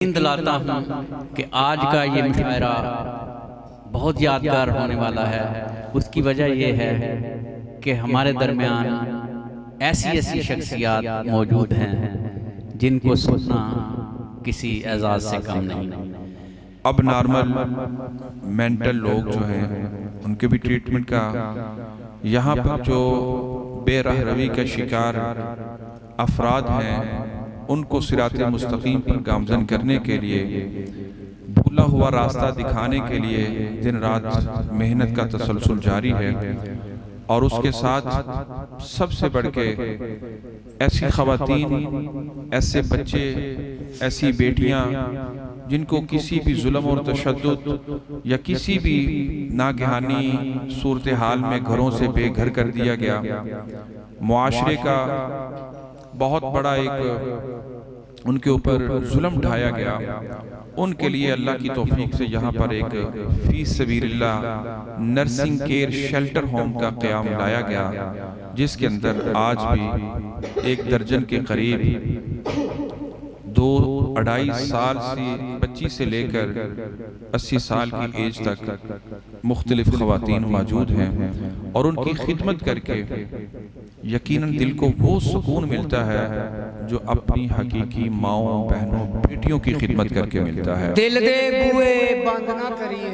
नींद लाता हूँ कि आज का ये मुशायरा बहुत यादगार होने वाला है। उसकी वजह यह है कि हमारे दरमियान ऐसी ऐसी शख्सियात मौजूद हैं जिनको सुनना किसी एजाज से कम नहीं। अब नॉर्मल मेंटल लोग जो हैं उनके भी ट्रीटमेंट का यहाँ पर जो बेरहरवी का शिकार अफराद हैं उनको सिराते मुस्तकीम पर गामजन करने के लिए, भूला हुआ रास्ता दिखाने के लिए दिन रात मेहनत का तसलसल जारी है। और उसके साथ सबसे बढ़ के ऐसी ख़वातीन, ऐसे बच्चे, ऐसी बेटियां जिनको किसी भी जुल्म और तशद्दुद या किसी भी नागहानी सूरत हाल में घरों से बेघर कर दिया गया, मुआशरे का बहुत बड़ा एक उनके ऊपर जुल्म ढाया गया, उनके लिए अल्लाह की तौफीक से यहाँ पर एक फी सबीलिल्लाह नर्सिंग केयर शेल्टर होम का क़याम लाया गया, जिसके अंदर आज भी 1 दर्जन के करीब 2-2.5 साल से बच्ची से लेकर 80 साल की एज तक मुख्तलिफ ख़वातीन मौजूद हैं। और उनकी खिदमत करके यकीनन दिल को वो सुकून मिलता है जो अपनी हकीकी माओं, बहनों, बेटियों की खिदमत करके मिलता है। दिल दे बूए बंद ना करिए,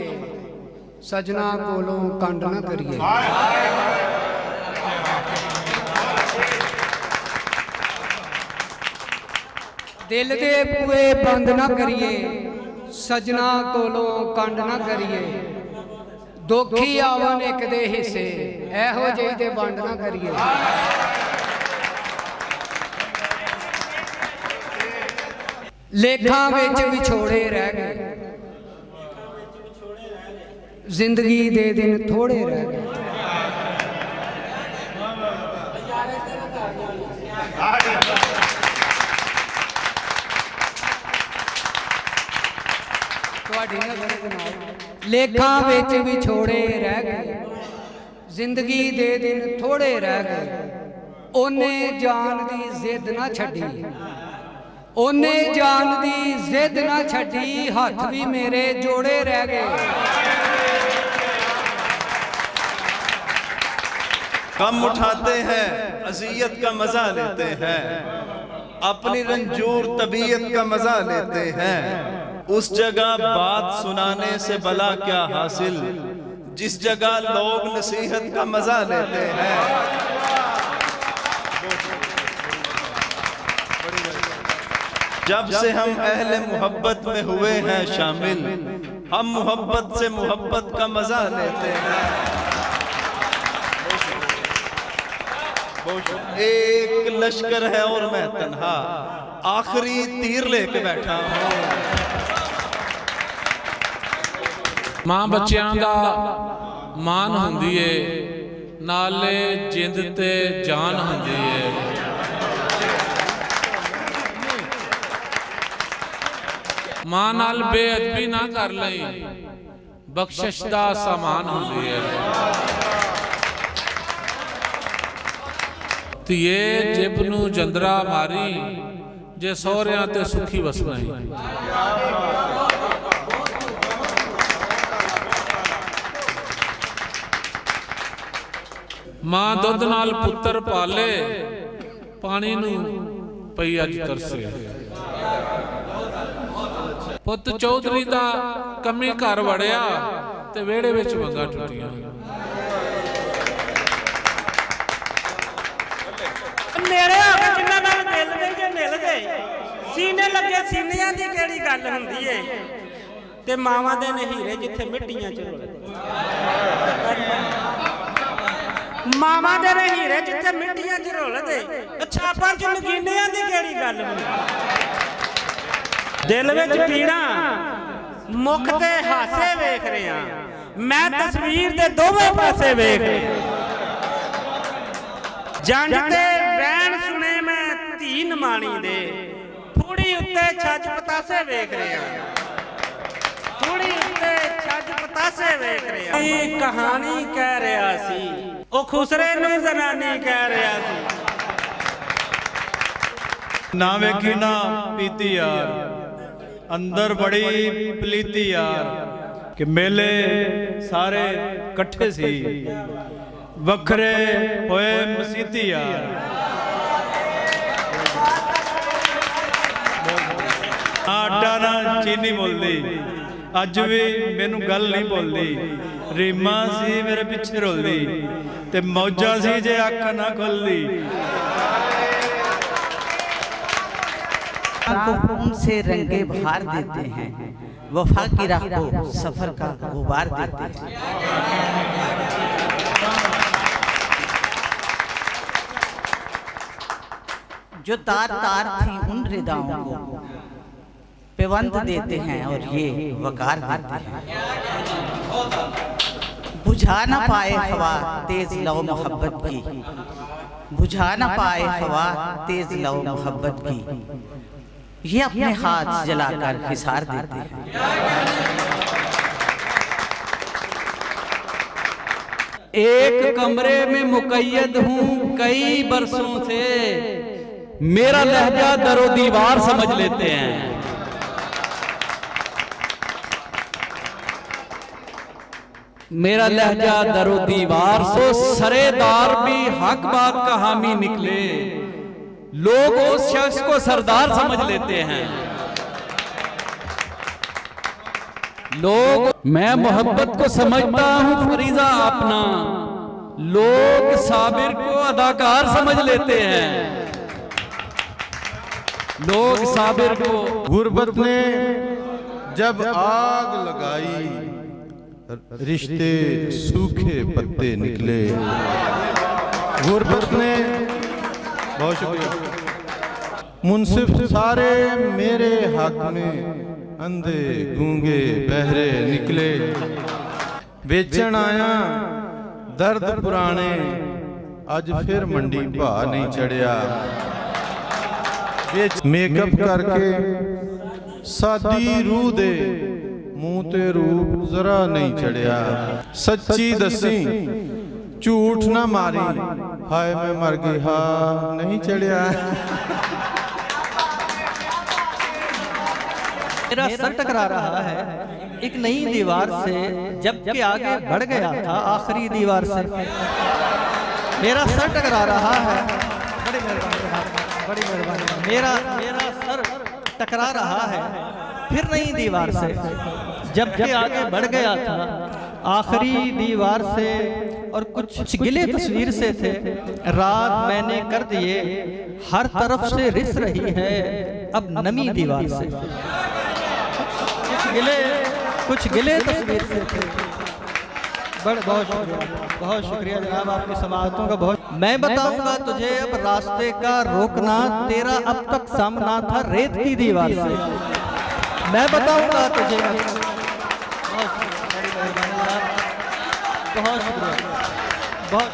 सजना कोलों कंड ना करिए। दिल दे बूए बंद ना करिए, सजना कोलों कंड ना करिए। दुखी आवन एक दे हिस्से, एहो जेही दे वंड ना करिए। लेखा विच विछोड़े रह गए, जिंदगी दे दिन थोड़े रह गए। लेखा विच विछोड़े रह गए, जिंदगी दे दिन थोड़े रह गए। ओने जान दी जिद ना छड्डी, ओने जान दी जिद ना छड्डी, हाथ भी मेरे जोड़े रह गए। कम उठाते हैं, अज़ियत का मजा लेते हैं, अपनी रंजूर तबीयत का मजा लेते हैं। उस जगह बात सुनाने से भला क्या हासिल, जिस जगह लोग नसीहत का मजा लेते हैं। जब से हम अहले मोहब्बत में हुए हैं शामिल, हम मोहब्बत से मोहब्बत का मजा लेते हैं। एक लश्कर है और मैं तन्हा, आखिरी तीर लेके बैठा हूँ। मां बच्चों का मान हुंदी है, नाले जिंद ते जान हुंदी है। मां नाल बेअदबी ना कर लई, बख्शिश दा सामान हुंदी है। धीए जिब नूं जंदरा मारी, जे सौहरियां ते सुखी वसना ही। मां दुध नाल पुत्र पाले, पानी नूं पई अज तरसे। पुत चौधरी दा कमी घर वड़िया ते वेड़े विच वंगा टुटियां। नेड़े आके जिन्हां नाल दिल दे जे मिल गए, सीने लगे सीनियां दी किहड़ी गल हुंदी है। ते मावां दे ने हीरे जिथे मिट्टियां च रुलदे, मामा दे हीरे जिथे मिट्टियां च रुलदे, छापां च नगीनियां दी केड़ी गल हुंदी। दिल विच पीड़ा, मुख ते हासे वेख रिहा, मैं तस्वीर दे दोवें पासे वेख रिहा। जंज ते वैन सुने मैं धी नमाणी दे, फूड़ी उत्ते छज पतासे वेख रिहा, फूड़ी उत्ते छज पतासे वेख रिहा। कहानी कह रहा सी, ओ खुसरे नूं जनानी कह रहा सी। ना वेखी ना पीती यार, अंदर बड़ी पलीती यार कि मेले सारे इकट्ठे सी वखरे होए मसीती यार आटा ना चीनी बोलदी अज भी मैनू गल नहीं बोलदी रीमा सी मेरे पिछे रोलदी ते मौजा सी जे अख ना खुलदी उनसे रंगे बहार देते हैं, वफा की राह को सफर का गुबार देते हैं। जो तार तार थी उन रिदाओं को पेवंद देते हैं और ये वकार देते हैं। बुझा ना पाए हवा तेज लौ मोहब्बत की, बुझा ना पाए हवा तेज लौ मोहब्बत की, ये अपने हाथ जलाकर हिसार देते हैं। एक कमरे में मुकैयद हूँ कई बरसों से, मेरा लहजा दरो दीवार समझ लेते हैं। मेरा लहजा दरो दीवार सो सरेदार भी हक बात का हामी निकले, लोग उस शख्स को सरदार समझ लेते हैं। लोग मैं मोहब्बत को समझता हूँ फरीजा अपना, लोग साबिर को अदाकार समझ लेते हैं। लोग साबिर को गुर्बत ने जब आग लगाई रिश्ते सूखे पत्ते निकले। गुर्बत ने बहुत शुक्रिया मुनसिफ सारे मेरे हक में अंधे गूंगे बहरे निकले। बेचन आया दर्द पुराने अज फिर मंडी भा नहीं चढ़िया। मेकअप करके सादी रूह दे मुंह ते रूप जरा नहीं चढ़िया। सच्ची दसी झूठ ना मारी हाय मैं मर गई हा नहीं चढ़िया। मेरा सर टकरा रहा है एक नई दीवार से, जबकि आगे बढ़ गया था आखिरी दीवार से। मेरा सर टकरा रहा है, बड़ी मेहरबानी, मेरा सर टकरा रहा है फिर नई दीवार से, जबकि आगे बढ़ गया था आखिरी दीवार से। और कुछ गिले तस्वीर से थे रात मैंने कर दिए, हर तरफ से रिस रही है अब नमी दीवार से। कुछ गिले तस्वीर से थे। बहुत शुक्रिया जनाब आपकी समाअतों का। बहुत मैं बताऊंगा तुझे अब रास्ते का रोकना, तेरा अब तक सामना था रेत की दीवार से। मैं बताऊंगा तुझे। बहुत शुक्रिया। बहुत